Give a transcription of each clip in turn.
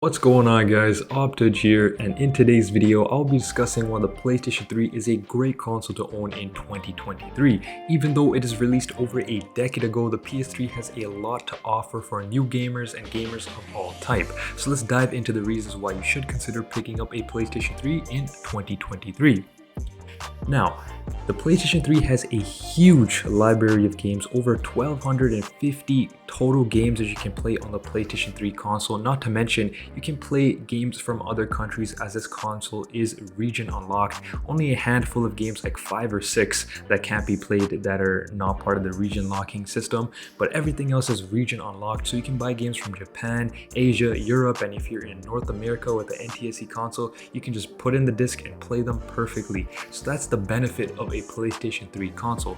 What's going on guys, Optage here, and in today's video I'll be discussing why the PlayStation 3 is a great console to own in 2023. Even though it is released over a decade ago, the PS3 has a lot to offer for new gamers and gamers of all type. So let's dive into the reasons why you should consider picking up a PlayStation 3 in 2023. Now, the PlayStation 3 has a huge library of games, over 1250 total games that you can play on the PlayStation 3 console. Not to mention, you can play games from other countries as this console is region unlocked. Only a handful of games, like 5 or 6, that can't be played that are not part of the region locking system, but everything else is region unlocked. So you can buy games from Japan, Asia, Europe, and if you're in North America with the NTSC console, you can just put in the disc and play them perfectly. So that's the benefit of a PlayStation 3 console.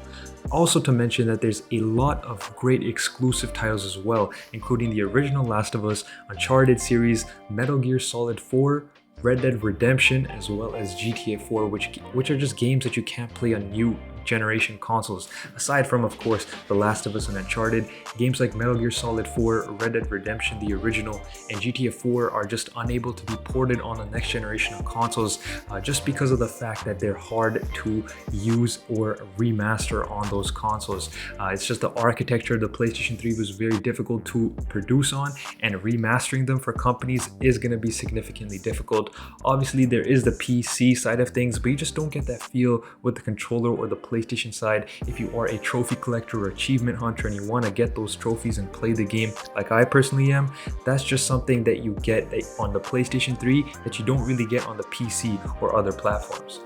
Also to mention that there's a lot of great exclusive titles as well, including the original Last of Us, Uncharted series, Metal Gear Solid 4, Red Dead Redemption, as well as GTA 4, which are just games that you can't play on new generation consoles. Aside from, of course, The Last of Us and Uncharted, games like Metal Gear Solid 4, Red Dead Redemption, the original, and GTA 4 are just unable to be ported on the next generation of consoles just because of the fact that they're hard to use or remaster on those consoles. It's just the architecture of the PlayStation 3 was very difficult to produce on, and remastering them for companies is going to be significantly difficult. Obviously, there is the PC side of things, but you just don't get that feel with the controller or the PlayStation side. If you are a trophy collector or achievement hunter and you want to get those trophies and play the game like I personally am, that's just something that you get on the PlayStation 3 that you don't really get on the PC or other platforms.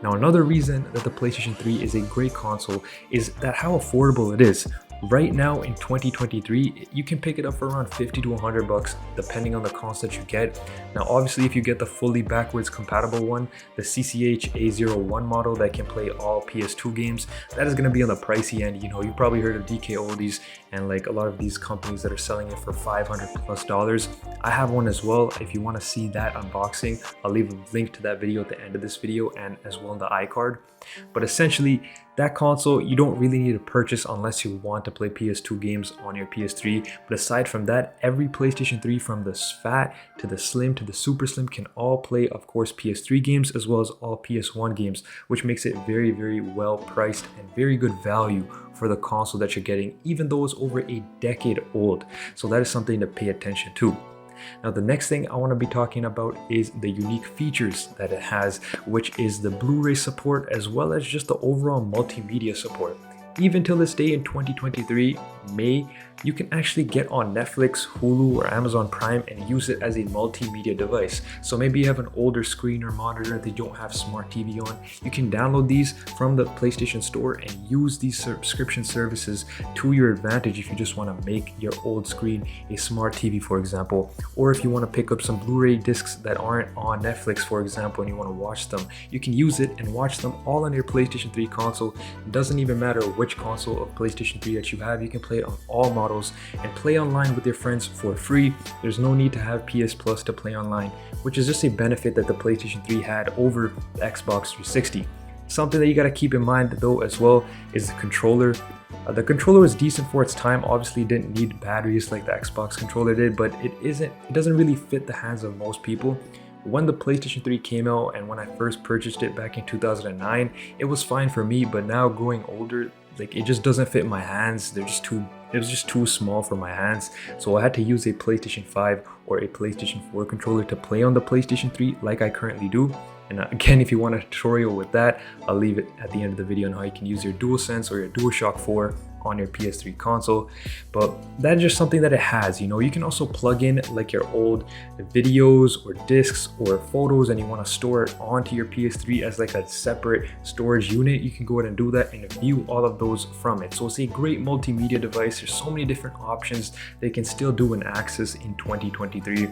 Now, another reason that the PlayStation 3 is a great console is that how affordable it is. Right now in 2023, you can pick it up for around 50 to 100 bucks depending on the console that you get. Now obviously, if you get the fully backwards compatible one, the CCH A01 model that can play all PS2 games, that is going to be on the pricey end. You know, you probably heard of DK Oldies and like a lot of these companies that are selling it for $500+. I have one as well. If you want to see that unboxing, I'll leave a link to that video at the end of this video and as well in the iCard. But essentially, that console you don't really need to purchase unless you want to play PS2 games on your PS3. But aside from that, every PlayStation 3 from the fat to the slim to the super slim can all play, of course, PS3 games as well as all PS1 games, which makes it very, very well priced and very good value for the console that you're getting, even though it's over a decade old. So that is something to pay attention to. Now, the next thing I want to be talking about is the unique features that it has, which is the Blu-ray support as well as just the overall multimedia support. Even till this day in 2023, May, you can actually get on Netflix, Hulu, or Amazon Prime and use it as a multimedia device. So maybe you have an older screen or monitor that you don't have smart TV on. You can download these from the PlayStation Store and use these subscription services to your advantage if you just want to make your old screen a smart TV, for example. Or if you want to pick up some Blu-ray discs that aren't on Netflix, for example, and you want to watch them, you can use it and watch them all on your PlayStation 3 console. It doesn't even matter which console of PlayStation 3 that you have, you can play it on all models and play online with your friends for free. There's no need to have PS Plus to play online, which is just a benefit that the PlayStation 3 had over the Xbox 360. Something that you got to keep in mind though as well is the controller. The controller was decent for its time. Obviously, it didn't need batteries like the Xbox controller did, but it doesn't really fit the hands of most people. When the PlayStation 3 came out and when I first purchased it back in 2009, it was fine for me, but now growing older, like it just doesn't fit my hands. It was just too small for my hands. So I had to use a PlayStation 5 or a PlayStation 4 controller to play on the PlayStation 3 like I currently do. And again, if you want a tutorial with that, I'll leave it at the end of the video on how you can use your DualSense or your DualShock 4 on your PS3 console. But that is just something that it has. You know, you can also plug in like your old videos or discs or photos and you want to store it onto your PS3 as like a separate storage unit. You can go ahead and do that and view all of those from it. So it's a great multimedia device. There's so many different options they can still do and access in 2023.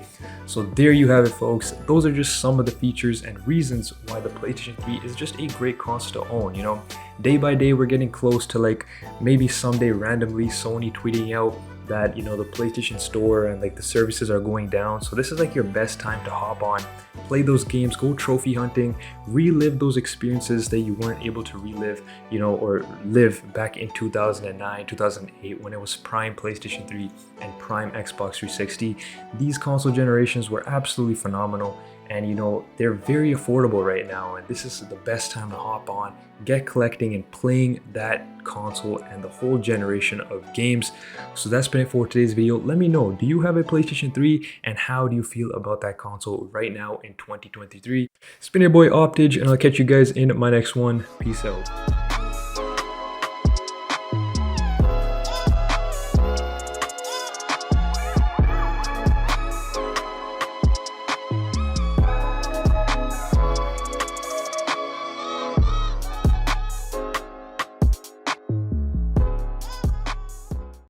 So there you have it, folks. Those are just some of the features and reasons why the PlayStation 3 is just a great console to own. You know, day by day we're getting close to like maybe someday randomly Sony tweeting out that, you know, the PlayStation Store and like the services are going down. So this is like your best time to hop on, play those games, go trophy hunting, relive those experiences that you weren't able to relive, you know, or live back in 2009, 2008 when it was prime PlayStation 3 and prime Xbox 360. These console generations were absolutely phenomenal, and you know, they're very affordable right now, and this is the best time to hop on, get collecting and playing that console and the whole generation of games. So that's been it for today's video. Let me know, do you have a PlayStation 3 and how do you feel about that console right now in 2023? It's been your boy Optage, and I'll catch you guys in my next one. Peace out.